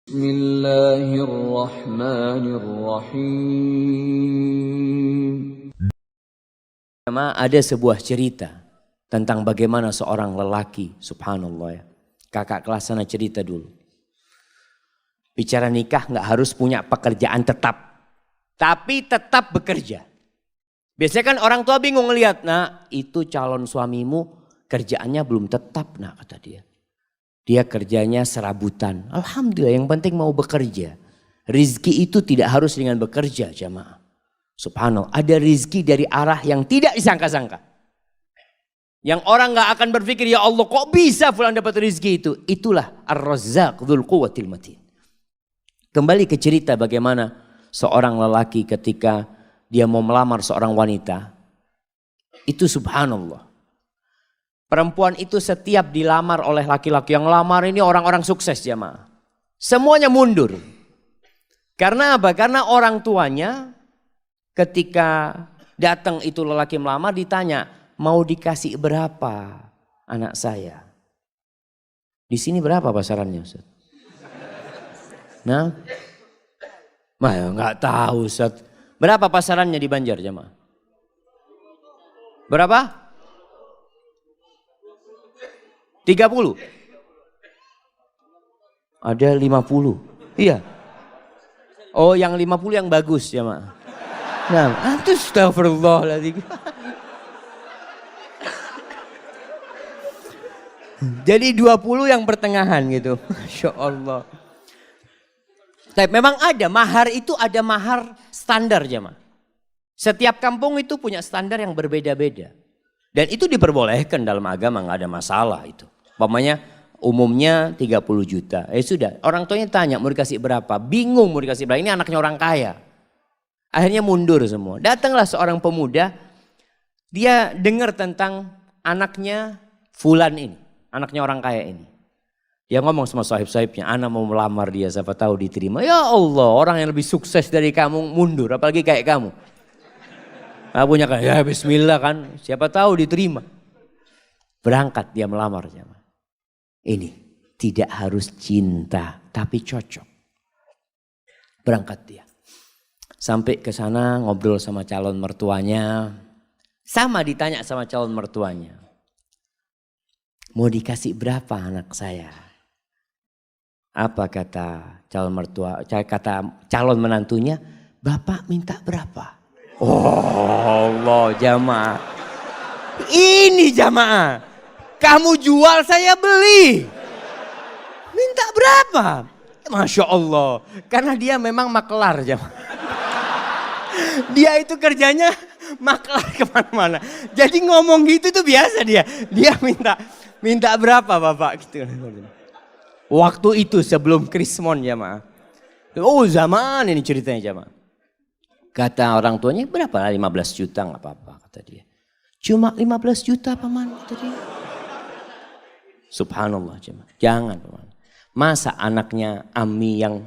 Bismillahirrahmanirrahim. Ada sebuah cerita tentang bagaimana seorang lelaki, subhanallah ya. Kakak kelas sana cerita dulu. Bicara nikah nggak harus punya pekerjaan tetap, tapi tetap bekerja. Biasanya kan orang tua bingung ngelihat, nah itu calon suamimu kerjaannya belum tetap, nah kata dia. Dia kerjanya serabutan. Alhamdulillah yang penting mau bekerja. Rizki itu tidak harus dengan bekerja jamaah. Subhanallah, ada rizki dari arah yang tidak disangka-sangka. Yang orang gak akan berpikir, ya Allah kok bisa fulan dapat rizki itu. Itulah Ar-Razzaq Dzul Quwwatil Matin. Kembali ke cerita bagaimana seorang lelaki ketika dia mau melamar seorang wanita. Itu subhanallah. Perempuan itu setiap dilamar oleh laki-laki, yang lamar ini orang-orang sukses jamaah. Semuanya mundur. Karena apa? Karena orang tuanya ketika datang itu lelaki melamar ditanya, mau dikasih berapa anak saya? Di sini berapa pasarannya Ustaz? Nah, nggak tahu Ustaz. Berapa pasarannya di Banjar jamaah? Berapa? 30. Ada 50. Iya. Oh, yang 50 yang bagus ya, Mak. Nah, astagfirullahaladzim. Jadi 20 yang pertengahan gitu. Masya Allah. Tapi memang ada mahar, itu ada mahar standar jemaah. Setiap kampung itu punya standar yang berbeda-beda. Dan itu diperbolehkan dalam agama, nggak ada masalah itu. Umpamanya umumnya 30 juta. Sudah, orang tuanya tanya mau dikasih berapa. Bingung mau dikasih berapa, ini anaknya orang kaya. Akhirnya mundur semua. Datanglah seorang pemuda, dia dengar tentang anaknya fulan ini. Anaknya orang kaya ini. Dia ngomong sama sahib-sahibnya, anak mau melamar dia, siapa tahu diterima. Ya Allah, orang yang lebih sukses dari kamu mundur, apalagi kayak kamu. Nah, punya kan, ya bismillah kan, siapa tahu diterima. Berangkat dia melamar. Ini tidak harus cinta, tapi cocok. Berangkat dia. Sampai ke sana ngobrol sama calon mertuanya. Sama ditanya sama calon mertuanya. Mau dikasih berapa anak saya? Apa kata calon mertua, kata calon menantunya, Bapak minta berapa? Oh Allah jamaah. Ini jamaah. Kamu jual saya beli. Minta berapa? Masya Allah. Karena dia memang maklar jamaah. Dia itu kerjanya maklar kemana-mana. Jadi ngomong gitu tuh biasa dia. Dia minta berapa Bapak gitu. Waktu itu sebelum Krismon jamaah. Oh zaman ini ceritanya jamaah. Kata orang tuanya berapa? 15 juta nggak apa-apa kata dia. Cuma 15 juta paman kata dia. Subhanallah jemaah. Jangan paman. Masa anaknya Ami yang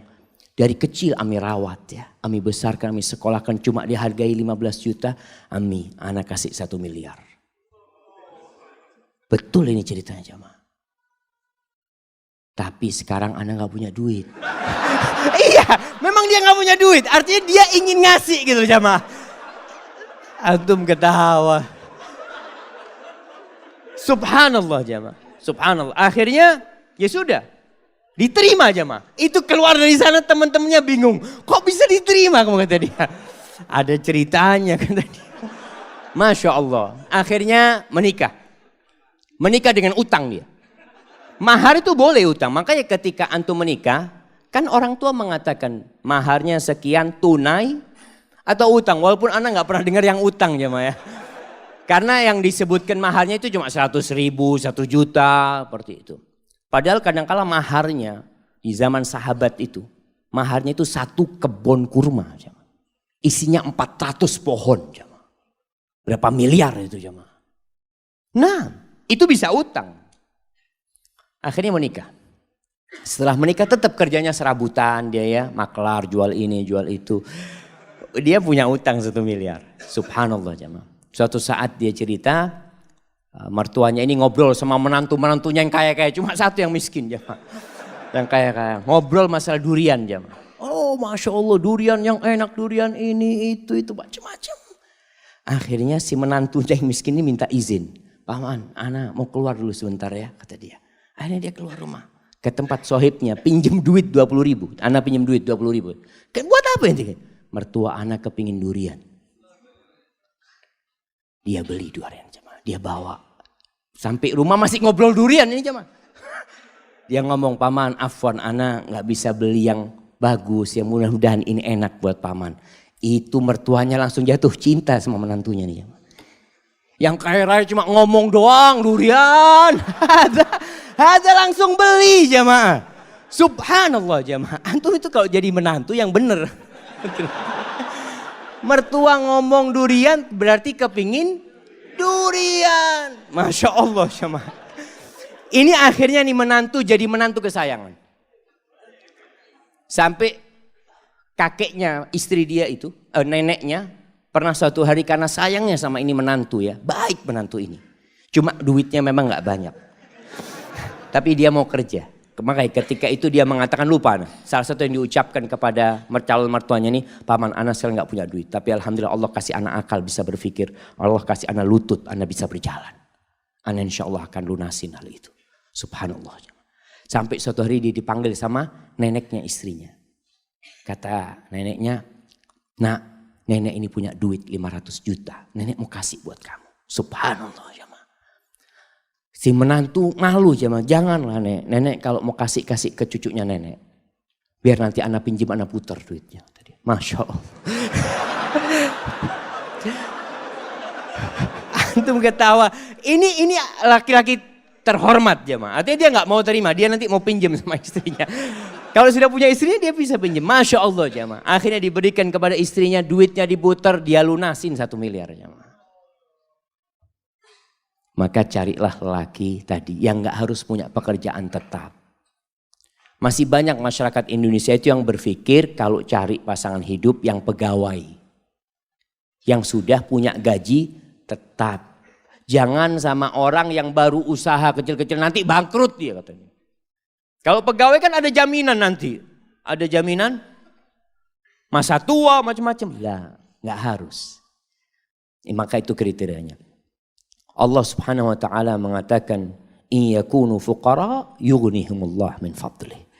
dari kecil Ami rawat ya. Ami besarkan, Ami sekolahkan cuma dihargai 15 juta. Ami anak kasih 1 miliar. Betul ini ceritanya jemaah. Tapi sekarang anak gak punya duit. Iya, memang dia gak punya duit. Artinya dia ingin ngasih gitu jamaah. Antum ketawa. Subhanallah jamaah. Subhanallah. Akhirnya ya sudah. Diterima jamaah. Itu keluar dari sana teman-temannya bingung. Kok bisa diterima kamu kata dia. Ada ceritanya kata dia. Masya Allah. Akhirnya menikah. Menikah dengan utang dia. Mahar itu boleh utang. Makanya ketika antum menikah, kan orang tua mengatakan maharnya sekian tunai atau utang. Walaupun anak nggak pernah dengar yang utang jemaah ya. Karena yang disebutkan maharnya itu cuma 100.000, 1 juta, seperti itu. Padahal kadang-kala maharnya di zaman sahabat itu, maharnya itu 1 kebun kurma. Jemaah. Isinya 400 pohon. Jemaah. Berapa miliar itu jemaah. Nah itu bisa utang. Akhirnya menikah. Setelah menikah tetap kerjanya serabutan dia ya. Maklar jual ini jual itu. Dia punya utang 1 miliar. Subhanallah jemaah. Suatu saat dia cerita. Mertuanya ini ngobrol sama menantu-menantunya yang kaya-kaya. Cuma 1 yang miskin jemaah. Yang kayak ngobrol masalah durian jamaah. Oh Masya Allah durian yang enak, durian ini itu macam-macam. Akhirnya si menantunya yang miskin ini minta izin. Paman, ana mau keluar dulu sebentar ya, kata dia. Akhirnya dia keluar rumah. Ke tempat sohibnya, pinjem duit 20.000. Ana pinjem duit 20.000. Buat apa ini? Mertua ana kepingin durian. Dia beli durian jemaah. Dia bawa. Sampai rumah masih ngobrol durian ini jemaah. Dia ngomong, paman afwan ana gak bisa beli yang bagus. Yang mudah-mudahan ini enak buat paman. Itu mertuanya langsung jatuh cinta sama menantunya nih jemaah. Yang kaya raya cuma ngomong doang durian. Ada langsung beli jemaah. Subhanallah jemaah. Antum itu kalau jadi menantu yang bener. Mertua ngomong durian berarti kepingin durian. Masya Allah jemaah. Ini akhirnya nih menantu jadi menantu kesayangan. Sampai kakeknya istri dia itu, neneknya. Pernah suatu hari karena sayangnya sama ini menantu ya. Baik menantu ini. Cuma duitnya memang gak banyak. Tapi dia mau kerja. Makanya ketika itu dia mengatakan lupa. Salah satu yang diucapkan kepada calon mertuanya nih. Paman ana sekarang gak punya duit. Tapi alhamdulillah Allah kasih anak akal bisa berpikir. Allah kasih anak lutut, anak bisa berjalan. Anak insya Allah akan lunasin hal itu. Subhanallah. Sampai suatu hari dia dipanggil sama neneknya istrinya. Kata neneknya, nak, nenek ini punya duit 500 juta. Nenek mau kasih buat kamu. Subhanallah jemaah. Si menantu malu jemaah. Janganlah nenek. Nenek kalau mau kasih ke cucunya nenek. Biar nanti anak pinjam anak putar duitnya. Masya Allah. Antum ketawa. Ini laki-laki terhormat jemaah. Artinya dia gak mau terima. Dia nanti mau pinjam sama istrinya. Kalau sudah punya istrinya dia bisa pinjam. Masya Allah jemaah. Akhirnya diberikan kepada istrinya, duitnya diputar, dia lunasin 1 miliar jemaah. Maka carilah laki tadi yang gak harus punya pekerjaan tetap. Masih banyak masyarakat Indonesia itu yang berpikir kalau cari pasangan hidup yang pegawai. Yang sudah punya gaji tetap. Jangan sama orang yang baru usaha kecil-kecil nanti bangkrut dia katanya. Kalau pegawai kan ada jaminan nanti. Ada jaminan masa tua macam-macam. Lah, nggak harus. Maka itu kriterianya. Allah Subhanahu wa taala mengatakan, "In yakunu fuqara yughnihimullah min fadlih.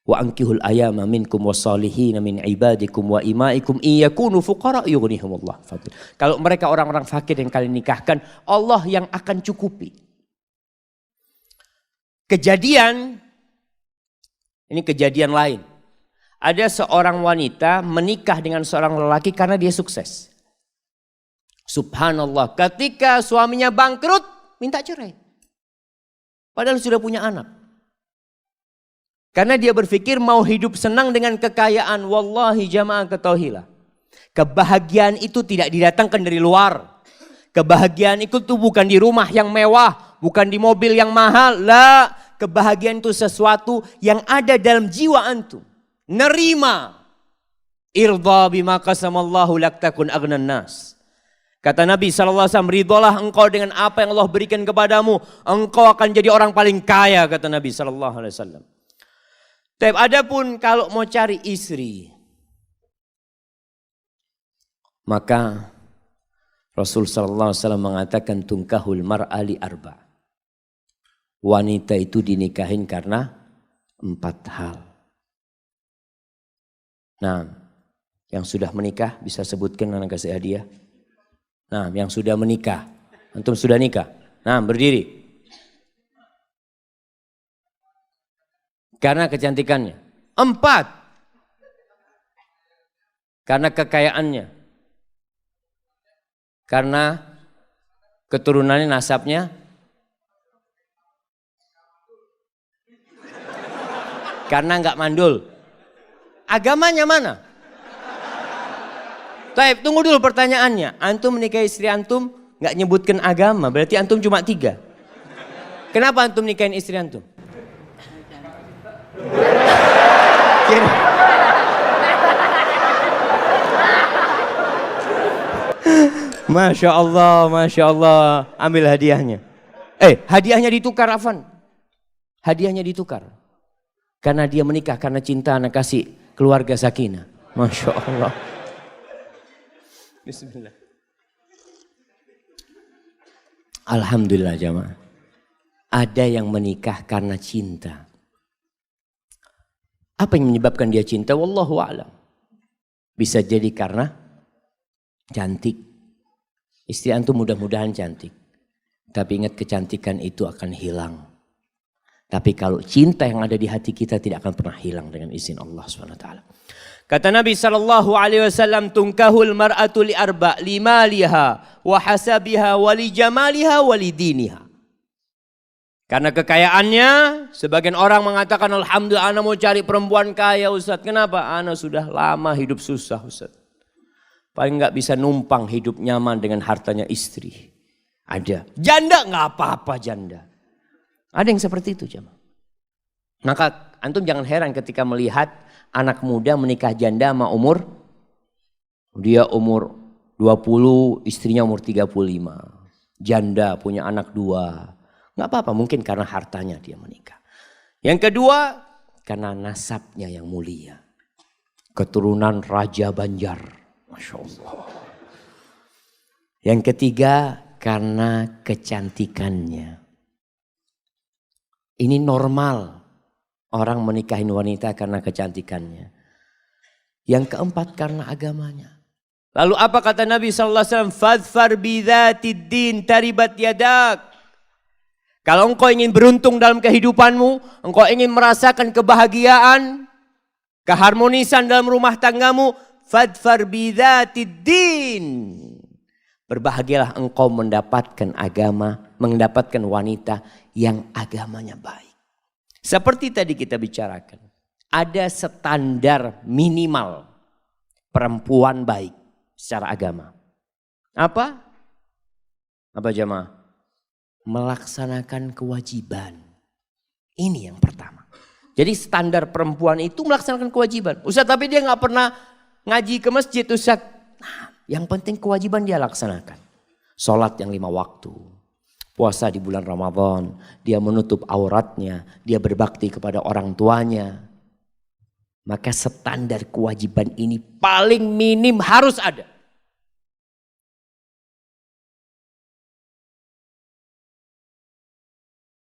Wa ankihul ayama minkum wassalihin min ibadikum wa imaikum in yakunu fuqara yughnihimullah fadlih." Kalau mereka orang-orang fakir yang kalian nikahkan, Allah yang akan cukupi. Ini kejadian lain. Ada seorang wanita menikah dengan seorang lelaki karena dia sukses. Subhanallah, ketika suaminya bangkrut, minta cerai. Padahal sudah punya anak. Karena dia berpikir mau hidup senang dengan kekayaan. Wallahi jamaah ketahuilah. Kebahagiaan itu tidak didatangkan dari luar. Kebahagiaan itu tuh bukan di rumah yang mewah. Bukan di mobil yang mahal. Lah. Kebahagiaan itu sesuatu yang ada dalam jiwa antum. Nerima. Irda bima qasamallahu lak takun aghnan nas. Kata Nabi SAW, ridholah engkau dengan apa yang Allah berikan kepadamu. Engkau akan jadi orang paling kaya, kata Nabi SAW. Tapi adapun kalau mau cari istri. Maka Rasul SAW mengatakan tungkahul mar'ali arba. Wanita itu dinikahin karena 4 hal. Nah, yang sudah menikah bisa sebutkan anak kasih hadiah. Nah, yang sudah menikah. Antum sudah nikah. Nah, berdiri. Karena kecantikannya. 4. Karena kekayaannya. Karena keturunannya, nasabnya. Karena enggak mandul. Agamanya mana? Taib, tunggu dulu pertanyaannya. Antum menikahi istri antum enggak nyebutkan agama, berarti antum cuma 3. Kenapa antum nikahin istri antum? Masya Allah, Masya Allah. Ambil hadiahnya. Hadiahnya ditukar, Afan. Hadiahnya ditukar. Karena dia menikah karena cinta, anak kasih keluarga sakinah. Masya Allah. Bismillah. Alhamdulillah jamaah. Ada yang menikah karena cinta. Apa yang menyebabkan dia cinta? Wallahu a'lam. Bisa jadi karena cantik. Istri antum mudah-mudahan cantik. Tapi ingat, kecantikan itu akan hilang. Tapi kalau cinta yang ada di hati kita tidak akan pernah hilang dengan izin Allah SWT. Kata Nabi SAW, tunkahul mar'atu li arba' limaliha wa hasabiha wa li jamaliha wa li diniha. Karena kekayaannya, sebagian orang mengatakan, alhamdulillah ana mau cari perempuan kaya Ustaz. Kenapa? Ana sudah lama hidup susah Ustaz. Paling nggak bisa numpang hidup nyaman dengan hartanya istri. Ada. Janda nggak apa-apa janda. Ada yang seperti itu jemaah. Maka antum jangan heran ketika melihat anak muda menikah janda sama umur. Dia umur 20, istrinya umur 35. Janda punya anak 2. Nggak apa-apa, mungkin karena hartanya dia menikah. Yang kedua, karena nasabnya yang mulia. Keturunan Raja Banjar. Masya Allah. Yang ketiga, karena kecantikannya. Ini normal orang menikahin wanita karena kecantikannya. Yang keempat karena agamanya. Lalu apa kata Nabi SAW? Fadfar bidhatid din taribat yadak. Kalau engkau ingin beruntung dalam kehidupanmu, engkau ingin merasakan kebahagiaan, keharmonisan dalam rumah tanggamu, fadfar bidhatid din. Berbahagialah engkau mendapatkan agama, mendapatkan wanita yang agamanya baik. Seperti tadi kita bicarakan, ada standar minimal perempuan baik secara agama. Apa? Apa jemaah? Melaksanakan kewajiban. Ini yang pertama. Jadi standar perempuan itu melaksanakan kewajiban. Ustaz, tapi dia nggak pernah ngaji ke masjid Ustaz. Nah, yang penting kewajiban dia laksanakan. Sholat yang 5 waktu. Puasa di bulan Ramadan. Dia menutup auratnya. Dia berbakti kepada orang tuanya. Maka standar kewajiban ini paling minim harus ada.